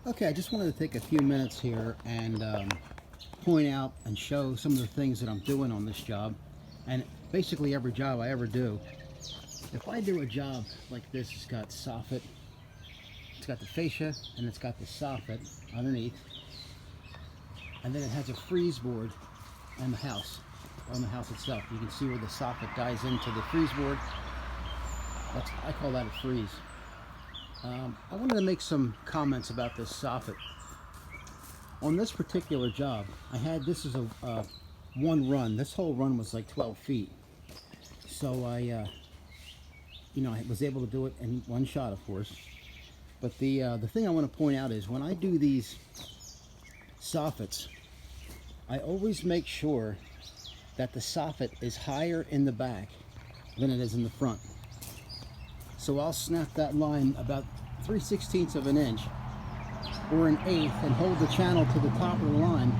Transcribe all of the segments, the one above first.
Okay, I just wanted to take a few minutes here and point out and show some of the things that I'm doing on this job. And basically every job I ever do, if I do a job like this, it's got soffit, it's got the fascia, and it's got the soffit underneath. And then it has a freeze board on the house itself. You can see where the soffit dies into the freeze board. I call that a freeze. I wanted to make some comments about this soffit. On this particular job, this is a one run. This whole run was like 12 feet. So I was able to do it in one shot, of course. But the thing I want to point out is when I do these soffits, I always make sure that the soffit is higher in the back than it is in the front. So I'll snap that line about 3/16 of an inch or an eighth and hold the channel to the top of the line,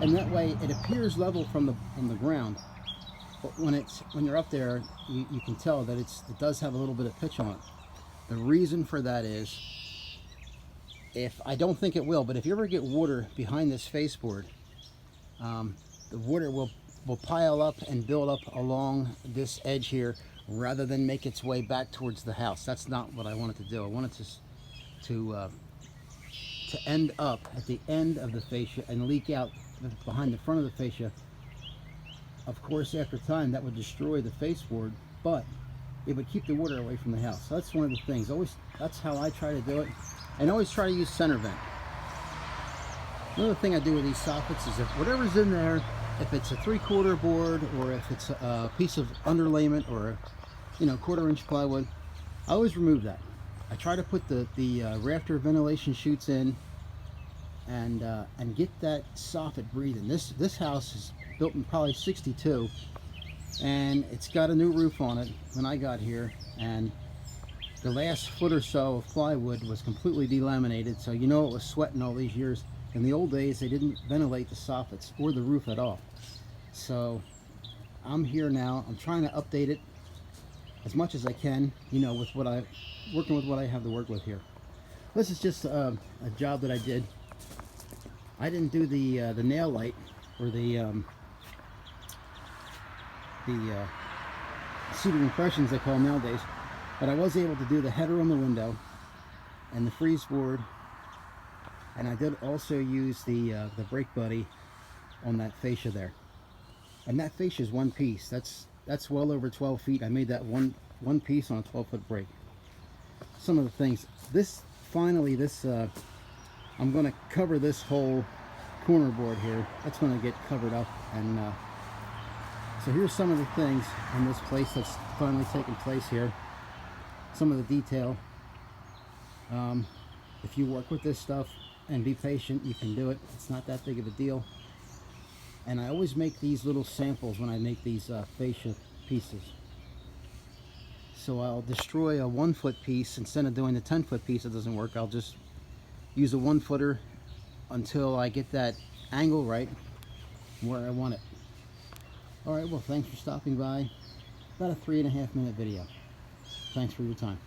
and that way it appears level from the ground. But when you're up there, you can tell that it does have a little bit of pitch on it. The reason for that is, I don't think it will, but if you ever get water behind this faceboard, the water will pile up and build up along this edge here rather than make its way back towards the house. That's not what I wanted to do. I wanted to end up at the end of the fascia and leak out behind the front of the fascia. Of course, after time, that would destroy the faceboard, but it would keep the water away from the house. So that's one of the things. That's how I try to do it, and always try to use center vent. Another thing I do with these soffits is if whatever's in there, if it's a 3/4 board or if it's a piece of underlayment or a 1/4 inch plywood, I always remove that. I try to put the rafter ventilation chutes in and get that soffit breathing. This house is built in probably '62, and it's got a new roof on it when I got here, and the last foot or so of plywood was completely delaminated, so it was sweating all these years. In the old days, they didn't ventilate the soffits or the roof at all. So I'm here now. I'm trying to update it as much as I can, with working with what I have to work with here. This is just a job that I did. I didn't do the nail light or the seated impressions they call nowadays, but I was able to do the header on the window and the freeze board, and I did also use the brake buddy on that fascia there. And that fascia is one piece. That's well over 12 feet. I made that one piece on a 12-foot brake. Some of the things. I'm going to cover this whole corner board here. That's going to get covered up, and so here's some of the things in this place that's finally taken place here. Some of the detail. If you work with this stuff and be patient, you can do it. It's not that big of a deal. And I always make these little samples when I make these fascia pieces. So I'll destroy a 1-foot piece instead of doing the 10-foot piece. It doesn't work. I'll just use a 1-footer until I get that angle right where I want it. All right, well, thanks for stopping by. About a 3.5 minute video. Thanks for your time.